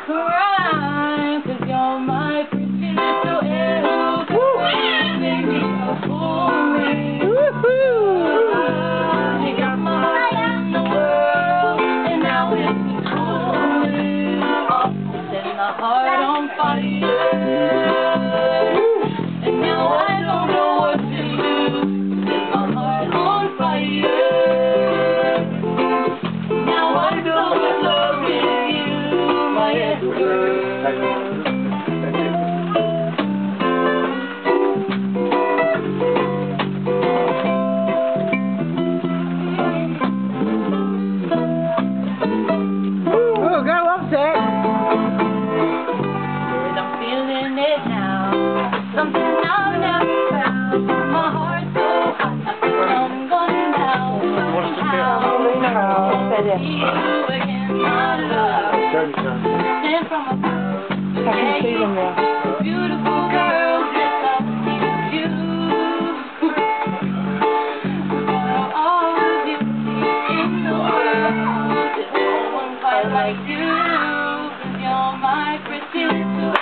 cry, 'cause you're my pretty little earth. You make me a fool. You got my heart in the world, and now it's controlling. Setting my heart on fire, and now I don't know what to do. Set my heart on fire. Now I'm so in love with you, my Edward. Something I've never found. My heart's so hot, I feel I'm going down. See you again, my love. Stand from above. I can see them there. Beautiful girl, yes, I see you. All the beauty in the world, there's no one quite like you. 'Cause you're my pretty little